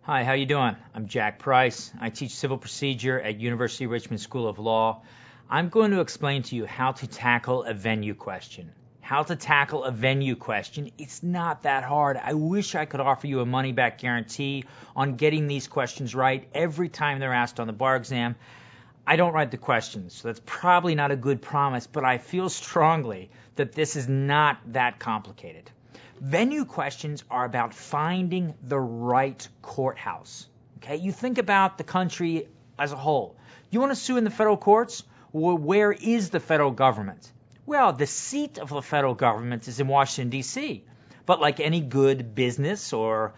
Hi, how you doing? I'm Jack Price. I teach civil procedure at University of Richmond School of Law. I'm going to explain to you how to tackle a venue question. How to tackle a venue question. It's not that hard. I wish I could offer you a money-back guarantee on getting these questions right every time they're asked on the bar exam. I don't write the questions, so that's probably not a good promise, but I feel strongly that this is not that complicated. Venue questions are about finding the right courthouse. Okay, you think about the country as a whole. You want to sue in the federal courts? Well, where is the federal government? Well, the seat of the federal government is in Washington, D.C. But like any good business or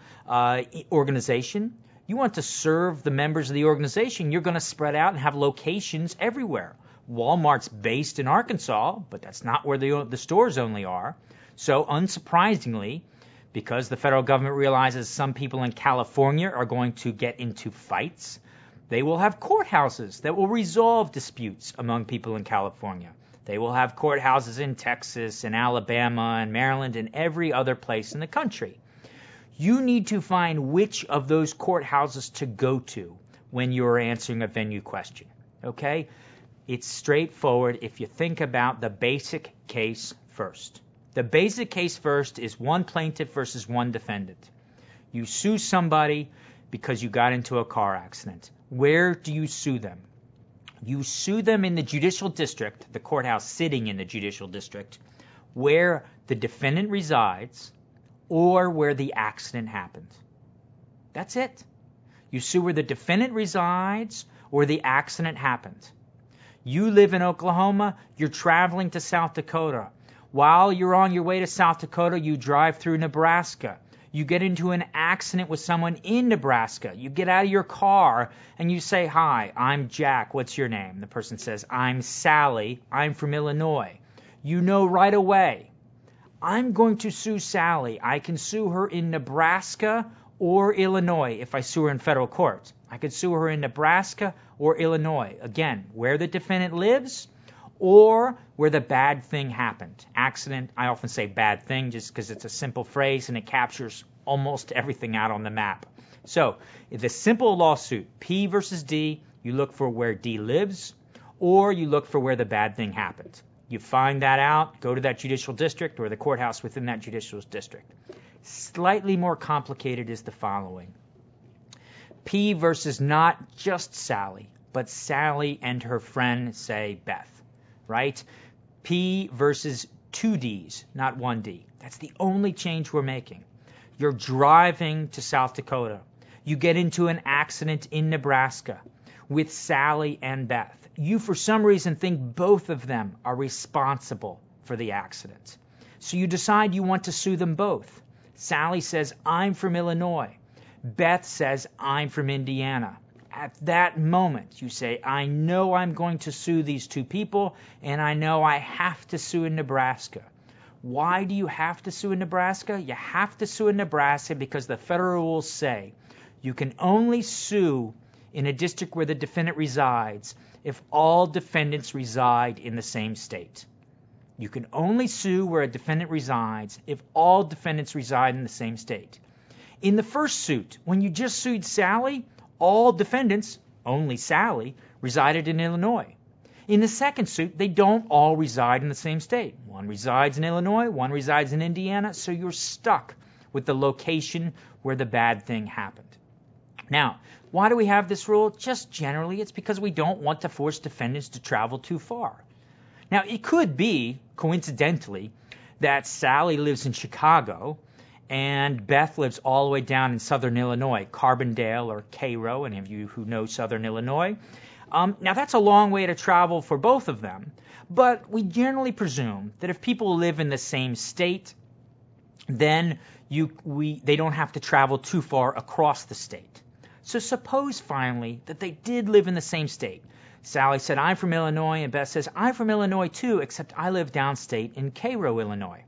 organization, you want to serve the members of the organization, you're going to spread out and have locations everywhere. Walmart's based in Arkansas, but that's not where the stores only are. So unsurprisingly, because the federal government realizes some people in California are going to get into fights, they will have courthouses that will resolve disputes among people in California. They will have courthouses in Texas and Alabama and Maryland and every other place in the country. You need to find which of those courthouses to go to when you're answering a venue question. Okay? It's straightforward if you think about the basic case first. The basic case first is one plaintiff versus one defendant. You sue somebody because you got into a car accident. Where do you sue them? You sue them in the judicial district, the courthouse sitting in the judicial district, where the defendant resides or where the accident happened. That's it. You sue where the defendant resides or the accident happened. You live in Oklahoma, you're traveling to South Dakota. While you're on your way to South Dakota, you drive through Nebraska. You get into an accident with someone in Nebraska. You get out of your car and you say, "Hi, I'm Jack. What's your name?" The person says, "I'm Sally. I'm from Illinois." You know right away, I'm going to sue Sally. I can sue her in Nebraska or Illinois if I sue her in federal court. I could sue her in Nebraska or Illinois. Again, where the defendant lives or where the bad thing happened. Accident, I often say bad thing just because it's a simple phrase and it captures almost everything out on the map. So, in the simple lawsuit, P versus D, you look for where D lives or you look for where the bad thing happened. You find that out, go to that judicial district or the courthouse within that judicial district. Slightly more complicated is the following. P versus not just Sally, but Sally and her friend, say, Beth. Right? P versus two Ds, not one D. That's the only change we're making. You're driving to South Dakota. You get into an accident in Nebraska with Sally and Beth. You, for some reason, think both of them are responsible for the accident. So you decide you want to sue them both. Sally says, "I'm from Illinois." Beth says, "I'm from Indiana." At that moment, you say, "I know I'm going to sue these two people, and I know I have to sue in Nebraska." Why do you have to sue in Nebraska? You have to sue in Nebraska because the federal rules say you can only sue in a district where the defendant resides if all defendants reside in the same state. You can only sue where a defendant resides if all defendants reside in the same state. In the first suit, when you just sued Sally, all defendants, only Sally, resided in Illinois. In the second suit, they don't all reside in the same state. One resides in Illinois, one resides in Indiana, so you're stuck with the location where the bad thing happened. Now, why do we have this rule? Just generally, it's because we don't want to force defendants to travel too far. Now, it could be, coincidentally, that Sally lives in Chicago and Beth lives all the way down in southern Illinois, Carbondale or Cairo, any of you who know southern Illinois. Now, that's a long way to travel for both of them, but we generally presume that if people live in the same state, then they don't have to travel too far across the state. So suppose, finally, that they did live in the same state. Sally said, "I'm from Illinois," and Beth says, "I'm from Illinois too, except I live downstate in Cairo, Illinois."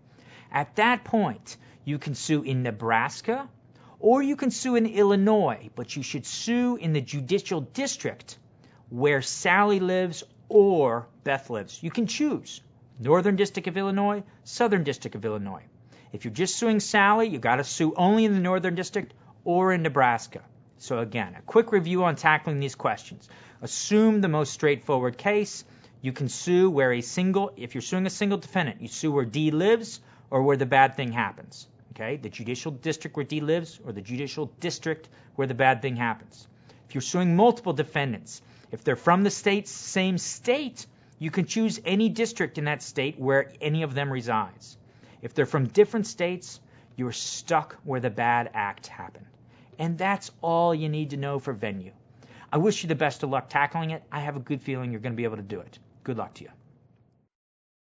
At that point, you can sue in Nebraska or you can sue in Illinois, but you should sue in the judicial district where Sally lives or Beth lives. You can choose Northern District of Illinois, Southern District of Illinois. If you're just suing Sally, you got to sue only in the Northern District or in Nebraska. So again, a quick review on tackling these questions. Assume the most straightforward case. You can sue where if you're suing a single defendant, you sue where D lives or where the bad thing happens. Okay, the judicial district where D lives or the judicial district where the bad thing happens. If you're suing multiple defendants, if they're from the same state, you can choose any district in that state where any of them resides. If they're from different states, you're stuck where the bad act happened. And that's all you need to know for venue. I wish you the best of luck tackling it. I have a good feeling you're going to be able to do it. Good luck to you.